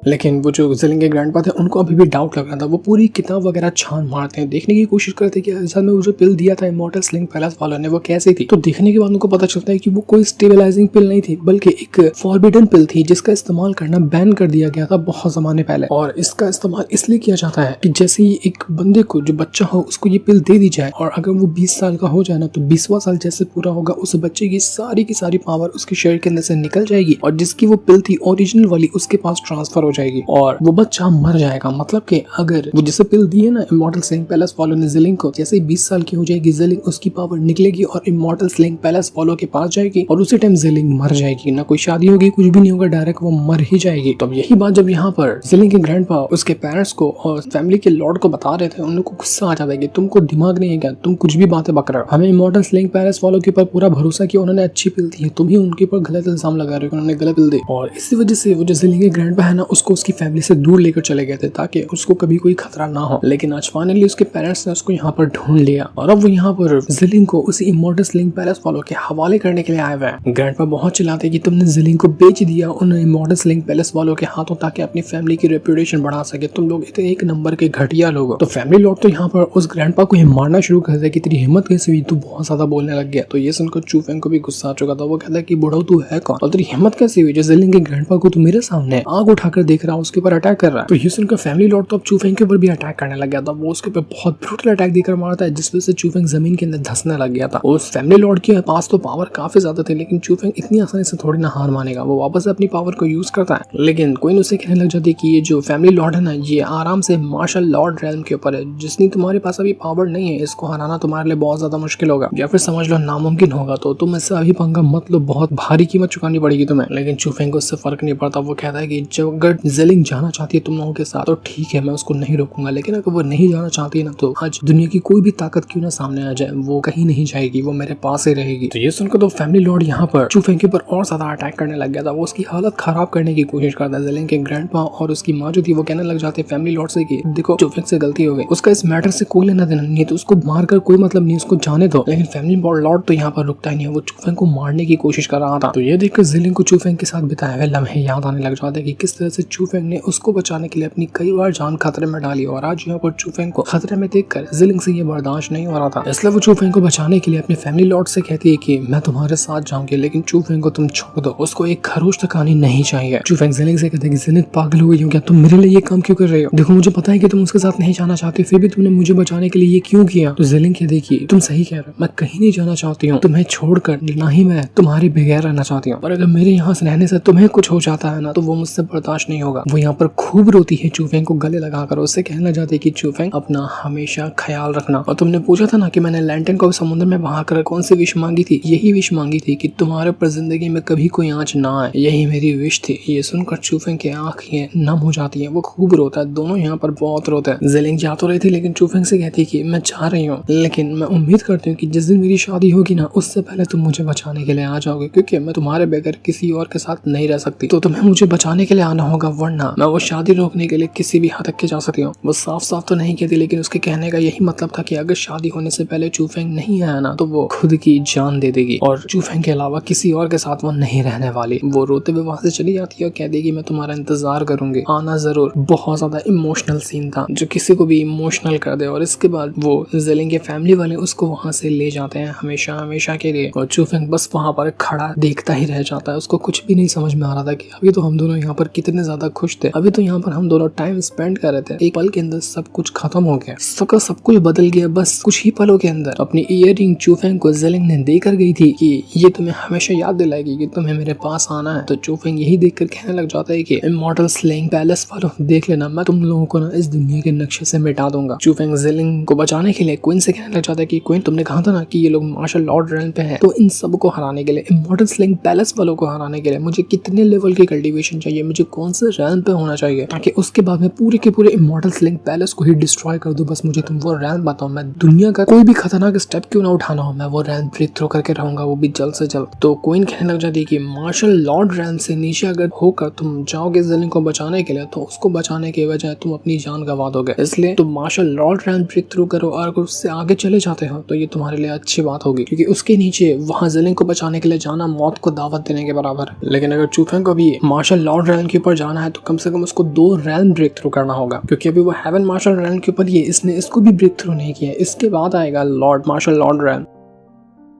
लेकिन वो जो जेलिंग के ग्रैंडपा थे उनको अभी भी डाउट लग रहा था। वो पूरी किताब वगैरह छान मारते हैं, देखने की कोशिश करते हैं कि असल में वो जो पिल दिया था इमॉर्टल स्लेइंग पैलेस वालों ने वो कैसी थी। तो देखने के बाद उनको पता चलता है कि वो कोई स्टेबलाइजिंग पिल नहीं थी बल्कि एक फॉरबिडन पिल थी जिसका इस्तेमाल करना बैन कर दिया गया था बहुत जमाने पहले। और इसका इस्तेमाल इसलिए किया जाता है कि जैसे ही एक बंदे को जो बच्चा हो उसको ये पिल दे दी जाए और अगर वो 20 साल का हो जाए ना तो 20वां साल जैसे पूरा होगा उस बच्चे की सारी पावर उसके शरीर के अंदर से निकल जाएगी और जिसकी वो पिल थी ओरिजिनल वाली उसके पास ट्रांसफर हो जाएगी और वो बच्चा मर जाएगा। मतलब कि अगर वो जिसे पिल दी है ना इमॉर्टल स्लेइंग पैलेस वालों ने जेलिंग को, जैसे ही 20 साल की हो जाएगी जेलिंग उसकी पावर निकलेगी और इमॉर्टल स्लेइंग पैलेस वालों के पास जाएगी और उसी टाइम जेलिंग मर जाएगी। ना कोई शादी होगी, कुछ भी नहीं होगा, डायरेक्ट वो मर ही जाएगी। तो यही बात जब यहाँ पर जेलिंग के ग्रैंडपा उसके पेरेंट्स को और फैमिली के लॉर्ड को बता रहे थे उन लोग को गुस्सा आ जाता है कि तुमको दिमाग नहीं है क्या, तुम कुछ भी बातें बक रहे हो। हमें इमॉर्टल स्लेइंग पैलेस वालों के ऊपर पूरा भरोसा किया, उन्होंने अच्छी पिल दी है, तुम ही उनके ऊपर गलत इल्जाम लगा रहे हो, उन्होंने गलत पिल दी। और इसी वजह से वो जो जेलिंग के ग्रैंडपा है ना उसको उसकी फैमिली से दूर लेकर चले गए थे ताकि उसको कभी कोई खतरा ना हो। लेकिन आज फाइनली उसके पेरेंट्स ने उसको यहाँ पर ढूंढ लिया और अब वो यहाँ पर जेलिंग को उसी इमॉर्टल स्लेइंग पैलेस वालों के हवाले करने के लिए आए हुए हैं। ग्रैंडपा बहुत चिल्लाते कि तुमने जेलिंग को बेच दिया उन इमॉर्टल स्लेइंग पैलेस वालों के हाथों ताकि अपनी फैमिली की रेपुटेशन बढ़ा सके, तुम लोग इतने एक नंबर के घटिया लोग हो। तो फैमिली लोग तो यहाँ पर उस ग्रैंडपा को ही मारना शुरू कर दिया कि तेरी हिम्मत कैसे हुई, तू बहुत ज्यादा बोलने लग गया। तो ये सुनकर चूफेंग को भी गुस्सा आ चुका था। वो कहता है कि बुढ़ऊ तू है कौन और तेरी हिम्मत कैसे हुई जो जेलिंग के ग्रैंडपा को तू मेरे सामने आग उठाकर देख रहा है, उसके ऊपर अटैक कर रहा है। तो ये सुनकर फैमिली लॉर्ड तो अब चूफेंग के ऊपर भी अटैक करने लग गया था। वो उसके ऊपर बहुत ब्रूटल अटैक देकर मारता है जिस वजह से चूफेंग जमीन के अंदर धंसने लग गया था। उस फैमिली लॉर्ड के पास तो पावर काफी ज्यादा थी लेकिन चूफेंग इतनी आसानी से थोड़ी ना हार मानेगा, वो वापस अपनी पावर को यूज करता है। लेकिन कोई उसे कहने लग जाती है कि ये जो फैमिली लॉर्ड है ना ये आराम से मार्शल लॉर्ड रेल्म के ऊपर है, जिसने तुम्हारे पास अभी पावर नहीं है, इसको हराना तुम्हारे लिए बहुत ज्यादा मुश्किल होगा या फिर समझ लो नामुमकिन होगा। तो तुम इससे अभी पंगा मत लो, बहुत भारी कीमत चुकानी पड़ेगी तुम्हें। लेकिन चूफेंग को उससे फर्क नहीं पड़ता। वो कहता है कि जब अगर जेलिंग जाना चाहती है तुम लोगों के साथ तो ठीक है, मैं उसको नहीं रोकूंगा, लेकिन अगर वो नहीं जाना चाहती है ना तो आज दुनिया की कोई भी ताकत क्यों ना सामने आ जाए वो कहीं नहीं जाएगी, वो मेरे पास ही रहेगी। तो ये सुनकर तो फैमिली लॉर्ड यहाँ पर चूफेंग के ऊपर और ज्यादा अटैक करने लग गया था। वो उसकी हालत खराब करने की कोशिश करता है। जेलिंग के ग्रैंडपा और उसकी माँ जो थी वो कहने लग जाते हैं फैमिली लॉर्ड से कि देखो चूफेंग से गलती हो गई, उसका इस मैटर से कोई लेना देना नहीं है, तो उसको मारकर कोई मतलब नहीं, उसको जाने दो। लेकिन फैमिली लॉर्ड तो यहाँ पर रुकता ही नहीं है, वो चूफेंग को मारने की कोशिश कर रहा था। तो ये देखकर जेलिंग को चूफेंग के साथ बिताए हुए लम्हे याद आने लग जाते हैं कि किस तरह से चूफेंग ने उसको बचाने के लिए अपनी कई बार जान खतरे में डाली और आज यहाँ पर चूफेंग को खतरे में देखकर जेलिंग से ये बर्दाश्त नहीं हो रहा था। इसलिए वो चूफेंग को बचाने के लिए अपने फैमिली लॉर्ड से कहती है कि मैं तुम्हारे साथ जाऊंगी, लेकिन चूफेंग को तुम छोड़ दो, उसको एक खरोच तक आनी नहीं चाहिए। चूफेंग जेलिंग से कहते हैं कि जेलिंग पागल हो गई हो क्या, तुम मेरे लिए ये काम क्यों कर रहे हो? देखो मुझे पता है कि तुम उसके साथ नहीं जाना चाहते, फिर भी तुमने मुझे बचाने के लिए ये क्यों किया? तो जेलिंग कहती है कि तुम सही कह रहे हो, मैं कहीं नहीं जाना चाहती हूँ तुम्हें छोड़कर, ना ही मैं तुम्हारे बगैर रहना चाहती हूँ, पर अगर मेरे यहाँ से रहने से तुम्हें कुछ हो जाता है ना तो वो मुझसे बर्दाश्त नहीं होगा। वो यहाँ पर खूब रोती है चूफेंग को गले लगाकर, उससे कहना चाहती है कि चूफेंग अपना हमेशा ख्याल रखना। और तुमने पूछा था ना कि मैंने लैंटन को समुद्र में बहा कर कौन सी विश मांगी थी, यही विश मांगी थी कि तुम्हारे ऊपर जिंदगी में कभी कोई आंच ना आए, यही मेरी विश थी। ये सुनकर चूफेंग की आंखें नम हो जाती है, वो खूब रोता है। दोनों यहाँ पर बहुत रोते हैं। जेलिंग जा तो रही थी लेकिन चूफेंग से कहती है कि मैं चाह रही हूँ, लेकिन मैं उम्मीद करती हूँ कि जिस दिन मेरी शादी होगी ना उससे पहले तुम मुझे बचाने के लिए आ जाओगे, क्योंकि मैं तुम्हारे बगैर किसी और के साथ नहीं रह सकती। तो तुम्हें मुझे बचाने के लिए आना होगा, वरना मैं वो शादी रोकने के लिए किसी भी हद तक के जा सकती हूँ। वो साफ साफ तो नहीं कहती, लेकिन उसके कहने का यही मतलब था कि अगर शादी होने से पहले चूफेंग नहीं आया ना तो वो खुद की जान दे देगी और चूफेंग के अलावा किसी और के साथ वो नहीं रहने वाली। वो रोते हुए वहां से चली जाती है और कह देगी मैं तुम्हारा इंतजार करूंगी, आना जरूर। बहुत ज्यादा इमोशनल सीन था जो किसी को भी इमोशनल कर दे। और इसके बाद वो जेलिंग के फैमिली वाले उसको वहां से ले जाते हैं हमेशा हमेशा के लिए, और चूफेंग बस वहां पर खड़ा देखता ही रह जाता है। उसको कुछ भी नहीं समझ में आ रहा था कि अभी तो हम दोनों यहाँ पर कितने ज्यादा खुश थे, अभी तो यहाँ पर हम दोनों टाइम स्पेंड कर रहे थे, एक पल के अंदर सब कुछ खत्म हो गया, सबका सब कुछ बदल गया बस कुछ ही पलों के अंदर। अपनी इयररिंग चूफेंग को जेलिंग ने देकर गई थी कि ये तुम्हें हमेशा याद दिलाएगी कि तुम्हें मेरे पास आना है। तो चूफेंग यही देखकर कहने लग जाता है कि इमॉर्टल स्लेइंग पैलेस वालों देख लेना, मैं तुम लोगों को ना इस दुनिया के नक्शे से मिटा दूंगा। चूफेंग जेलिंग को बचाने के लिए क्वीन से कहने लग जाता है कि क्वीन तुमने कहा था ना कि ये लोग मार्शल लॉर्ड रेल्म पे हैं, तो इन सब को हराने के लिए, इमॉर्टल स्लेइंग पैलेस वालों को हराने के लिए मुझे कितने लेवल की कल्टीवेशन चाहिए, मुझे कौन से रेल्म पे होना चाहिए, ताकि उसके बाद में पूरे के पूरे इमॉर्टल स्लेइंग पैलेस को ही डिस्ट्रॉय कर दूं। बस मुझे तुम वो रेल्म बताओ, मैं दुनिया का कोई भी खतरनाक स्टेप क्यों ना उठाना हो, मैं वो रेल्म ब्रेक थ्रू करके रहूंगा, वो भी जल्द से जल्द। तो क्वीन कहने लग जाती है कि मार्शल लॉर्ड रेल्म से नीचे अगर होकर तुम जाओगे जेलिंग को बचाने के लिए, तो उसको बचाने के बजाय तुम अपनी जान गंवा दोगे, इसलिए तुम martial lord realm break through करो। और अगर उससे आगे चले जाते हो तो ये तुम्हारे लिए अच्छी बात होगी, क्योंकि उसके नीचे वहां जेलिंग को बचाने के लिए जाना मौत को दावत देने के बराबर है। लेकिन अगर चूफेंग को भी मार्शल लॉर्ड रेल्म के ऊपर जाना है तो कम से कम उसको 2 रेल्म ब्रेक थ्रू करना होगा, क्योंकि अभी वो हेवन मार्शल रेल्म के ऊपर ही है, इसने इसको भी ब्रेक थ्रू नहीं किया, इसके बाद आएगा लॉर्ड मार्शल लॉर्ड रेल्म।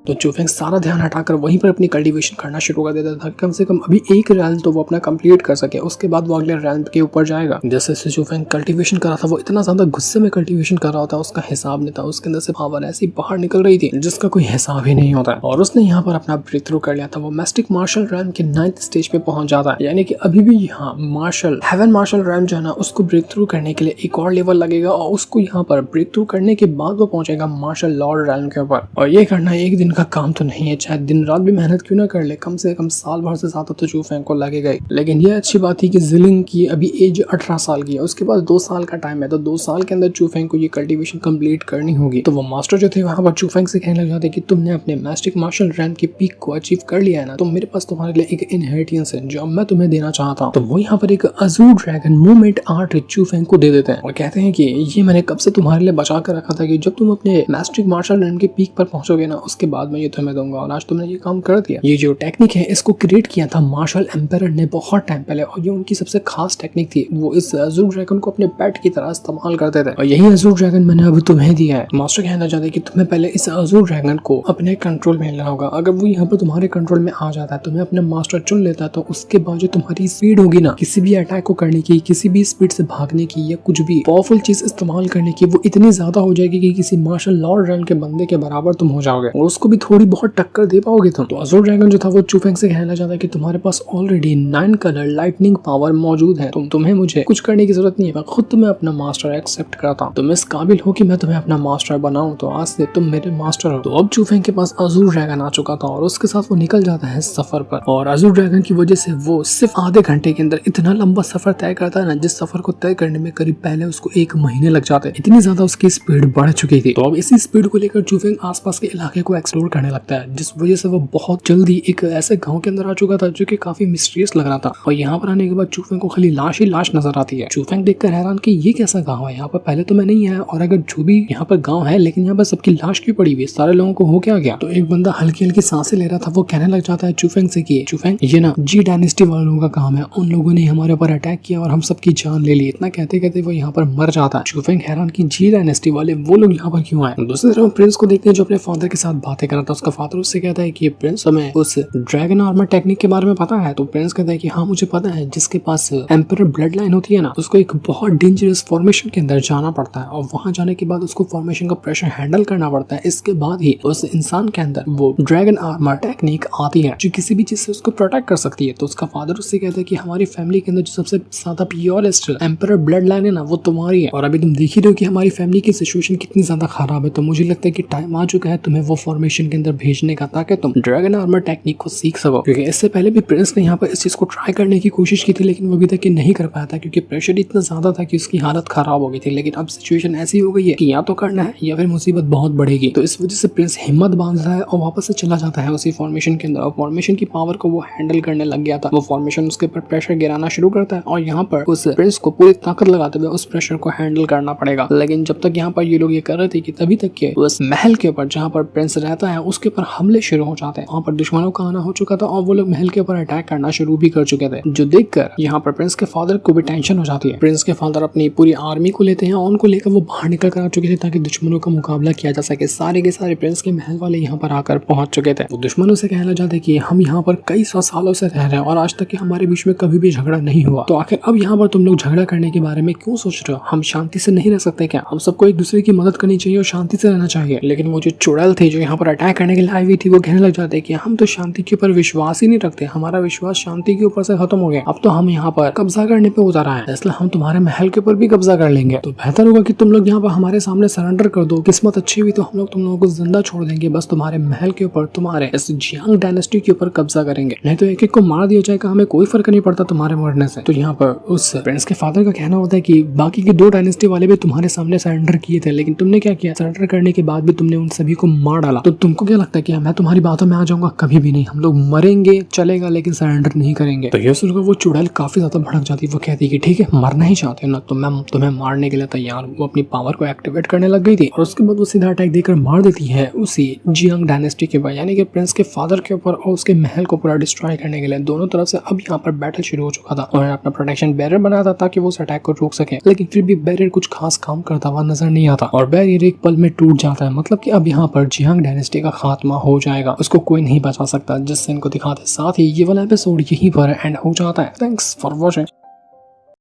तो चूफेंग सारा ध्यान हटाकर वहीं पर अपनी कल्टीवेशन करना शुरू कर देता था, कम से कम अभी एक रैल्म तो वो अपना कंप्लीट कर सके, उसके बाद वो अगले रैल्म के ऊपर जाएगा। जैसे चूफेंग कल्टीवेशन कर रहा था, वो इतना ज्यादा गुस्से में कल्टीवेशन कर रहा था, उसका हिसाब नहीं था, उसके अंदर से पावर ऐसी बाहर निकल रही थी जिसका कोई हिसाब ही नहीं होता। और उसने यहाँ पर अपना ब्रेक थ्रू कर लिया था। वो मैस्टिक मार्शल रैल्म के 9th स्टेज पे पहुंच जाता है, यानी कि अभी भी यहाँ मार्शल हेवन मार्शल रैल्म जो है ना उसको ब्रेक थ्रू करने के लिए एक और लेवल लगेगा, और उसको यहाँ पर ब्रेक थ्रू करने के बाद वो पहुंचेगा मार्शल लॉर्ड रैल्म के ऊपर। और ये करना एक दिन का काम तो नहीं है, चाहे दिन रात भी मेहनत क्यों ना कर ले, कम से कम साल भर से ज्यादा तो चूफेंग को लगेगा ही। लेकिन ये अच्छी बात थी कि जेलिंग की अभी एज 18 साल की है, उसके पास 2 साल का टाइम है, तो 2 साल के अंदर चूफेंग को ये कल्टीवेशन कंप्लीट करनी होगी। तो वो मास्टर जो थे वहां पर चूफेंग से कहने लग जाते कि तुमने अपने मैस्टिक मार्शल रैंक की पीक को अचीव कर लिया है ना, तो मेरे पास तुम्हारे लिए एक इनहेरिटेंस है जो मैं तुम्हें देना चाहता हूँ। तो वो यहाँ पर एक अजूर ड्रैगन मूवमेंट आर्ट चूफेंग को दे देते हैं और कहते हैं कि ये मैंने कब से तुम्हारे लिए बचा कर रखा था कि जब तुम अपने मैस्टिक मार्शल रैंक की पीक पर पहुंचोगे ना उसके बाद मैं ये तुम्हें दूंगा, और आज तुमने ये काम कर दिया। ये जो टेक्निक है इसको क्रिएट किया था मार्शल एम्पायर ने बहुत टाइम पहले, और ये उनकी सबसे खास टेक्निक थी। वो इस अजूर ड्रैगन को अपने पेट की तरह इस्तेमाल करते थे, और यही अजूर ड्रैगन मैंने अभी तुम्हें दिया है। मास्टर कहना चाहते कि तुम्हें पहले इस अजूर ड्रैगन को अपने कंट्रोल में लेना होगा। अगर वो यहाँ पर तुम्हारे कंट्रोल में आ जाता है, तुम्हें अपने मास्टर चुन लेता है, तो उसके बाद जो तुम्हारी स्पीड होगी ना किसी भी अटैक को करने की, किसी भी स्पीड से भागने की, या कुछ भी पावरफुल चीज इस्तेमाल करने की, वो इतनी ज्यादा हो जाएगी कि किसी मार्शल लॉर्ड रैल्म के बंदे के बराबर तुम हो जाओगे, और उसको भी थोड़ी बहुत टक्कर दे पाओगे तुम। तो अजूर ड्रैगन जो था वो चूफेंग से कहना चाहता है कि तुम्हारे पास ऑलरेडी 9 कलर लाइटनिंग पावर मौजूद है, तुम्हें मुझे कुछ करने की जरूरत नहीं है, मैं खुद तुम्हें अपना मास्टर एक्सेप्ट करता हूँ, तुम इस काबिल हो कि मैं तुम्हें अपना मास्टर बनाऊं, तो आज से तुम मेरे मास्टर हो। तो अब चूफेंग के पास अजूर ड्रैगन आ चुका था, और उसके साथ वो निकल जाता है सफर पर, और अजूर ड्रैगन की वजह से वो सिर्फ आधे घंटे के अंदर इतना लंबा सफर तय करता है ना, जिस सफर को तय करने में करीब पहले उसको 1 महीने लग जाते हैं। इतनी ज्यादा उसकी स्पीड बढ़ चुकी थी। तो अब इसी स्पीड को लेकर चूफेंग आसपास के इलाके को एक्सप्लोर करने लगता है, जिस वजह से वो बहुत जल्दी एक ऐसे गांव के अंदर आ चुका था जो कि काफी मिस्टीरियस लग रहा था। और यहाँ पर आने के बाद चूफेंग को खाली लाश ही लाश नजर आती है। चूफेंग देखकर हैरान कि ये कैसा गांव है, यहाँ पर पहले तो मैं नहीं आया, और अगर जो भी यहाँ पर गांव है लेकिन यहाँ पर सबकी लाश क्यों पड़ी हुई, सारे लोगों को हो क्या गया। तो एक बंदा हल्की हल्की सांसें ले रहा था, वो कहने लग जाता है चूफेंग से कि चूफेंग ये ना जी डायनेस्टी वालों का काम है, उन लोगों ने हमारे ऊपर अटैक किया और हम सबकी जान ले ली। इतना कहते कहते वो यहाँ पर मर जाता है। चूफेंग हैरान की जी डायनेस्टी वाले वो लोग यहाँ पर क्यों आए। दूसरी तरफ प्रिंस को देखते हैं जो अपने फादर के साथ बातें कर रहा था। उसका फादर उससे कहता है कि प्रिंस हमें उस ड्रैगन आर्मर टेक्निक के बारे में पता है। तो प्रिंस कहता है कि हाँ मुझे पता है, जिसके पास एम्परर ब्लड लाइन होती है ना, उसको एक बहुत डेंजरस फॉर्मेशन के अंदर जाना पड़ता है और वहां जाने के बाद उसको फॉर्मेशन का प्रेशर हैंडल करना पड़ता है। इसके बाद ही उस इंसान के अंदर वो ड्रैगन आर्मर टेक्निक आती है जो किसी भी चीज से उसको प्रोटेक्ट कर सकती है। तो उसका फादर उससे कहता है कि हमारी फैमिली के अंदर जो सबसे ज्यादा प्योरेस्ट एम्परर ब्लड लाइन है ना, वो तुम्हारी है। और अभी तुम देख ही रहे हो कि हमारी फैमिली की सिचुएशन कितनी ज्यादा खराब है। तो मुझे लगता है कि टाइम आ चुका है तुम्हें वो फॉर्मेशन के अंदर भेजने का, ताकि तुम ड्रैगन आर्मर टेक्निक को सीख सको। क्योंकि इससे पहले भी प्रिंस ने यहाँ पर इस चीज को ट्राई करने की कोशिश की थी, लेकिन वो अभी तक नहीं कर पाया था क्योंकि प्रेशर इतना ज्यादा था कि उसकी हालत खराब हो गई थी। लेकिन अब सिचुएशन ऐसी हो गई है कि या तो करना है या फिर मुसीबत बहुत बढ़ेगी। तो इस वजह से प्रिंस हिम्मत बांधता है और वापस से चला जाता है उसी फॉर्मेशन के अंदर। और फॉर्मेशन की पावर को वो हैंडल करने लग गया था। वो फॉर्मेशन उसके ऊपर प्रेशर गिराना शुरू करता है और यहाँ पर उस प्रिंस को पूरी ताकत लगाते हुए उस प्रेशर को हैंडल करना पड़ेगा। लेकिन जब तक यहाँ पर ये लोग ये कर रहे थे कि तभी तक के उस महल के ऊपर जहाँ पर प्रिंस रहता है उसके ऊपर हमले शुरू हो जाते हैं। वहाँ पर दुश्मनों का आना हो चुका था और वो लोग महल के ऊपर अटैक करना शुरू भी कर चुके थे, जो देखकर यहाँ पर प्रिंस के फादर को भी टेंशन हो जाती है। प्रिंस के फादर अपनी पूरी आर्मी को लेते हैं और उनको लेकर वो बाहर निकल कर आ चुके थे ताकि दुश्मनों का मुकाबला किया जा सके। सारे के सारे प्रिंस के महल वाले यहाँ पर आकर पहुंच चुके थे। वो दुश्मनों से कहना चाहते कि हम यहाँ पर कई सौ सालों से रह रहे हैं और आज तक हमारे बीच में कभी भी झगड़ा नहीं हुआ, तो आखिर अब यहाँ पर तुम लोग झगड़ा करने के बारे में क्यों सोच रहे हो? हम शांति से नहीं रह सकते क्या? हम सबको एक दूसरे की मदद करनी चाहिए और शांति से रहना चाहिए। लेकिन वो जो चुड़ैल थे जो यहाँ पर अटैक करने के लिए आई हुई थी, वो कहने लग जाते कि हम तो शांति के ऊपर विश्वास ही नहीं रखते, हमारा विश्वास शांति के ऊपर से खत्म हो गया, अब तो हम यहाँ पर कब्जा करने पे उतर आए हैं, इसलिए हम तुम्हारे महल के ऊपर भी कब्जा कर लेंगे। तो बेहतर होगा कि तुम लोग यहाँ पर हमारे सामने सरेंडर कर दो। किस्मत अच्छी हुई तो हम लोग तुम लोगों को जिंदा छोड़ देंगे, बस तुम्हारे महल के ऊपर, तुम्हारे इस जियांग डायनेस्टी के ऊपर कब्जा करेंगे, नहीं तो एक एक को मार दिया जाएगा, हमें कोई फर्क नहीं पड़ता तुम्हारे मरने से। तो यहाँ पर उस प्रिंस के फादर का कहना होता है कि बाकी के दो डायनेस्टी वाले भी तुम्हारे सामने सरेंडर किए थे, लेकिन तुमने क्या किया? सरेंडर करने के बाद भी तुमने उन सभी को मार डाला। तो तुमको क्या लगता है कि मैं तुम्हारी बातों में आ जाऊंगा? कभी भी नहीं। हम लोग मरेंगे चलेगा लेकिन सरेंडर नहीं करेंगे। तो ये सुनकर वो चुड़ैल काफी ज्यादा भड़क जाती है। वो कहती है कि ठीक है, मरना ही चाहते हो ना, तो मैं तुम्हें मारने के लिए तैयार हूँ। वो अपनी पावर को एक्टिवेट करने लग गई थी और उसके बाद वो सीधा अटैक देकर मार देती है उसी जियांग डायनेस्टी के ऊपर, यानी कि प्रिंस के फादर के ऊपर, और उसके महल को पूरा डिस्ट्रॉय करने के लिए। दोनों तरफ से अब यहाँ पर बैटल शुरू हो चुका था। उन्होंने अपना प्रोटेक्शन बैरियर बनाया था ताकि वो उस अटैक को रोक सके, लेकिन फिर भी बैरियर कुछ खास काम करता हुआ नजर नहीं आता और बैरियर एक पल में टूट जाता है। मतलब कि अब यहाँ पर जियांग डायनेस्टी का खात्मा हो जाएगा, उसको कोई नहीं बचा सकता। जिससे इनको दिखाते साथ ही ये वाला एपिसोड यहीं पर एंड हो जाता है। Thanks for watching.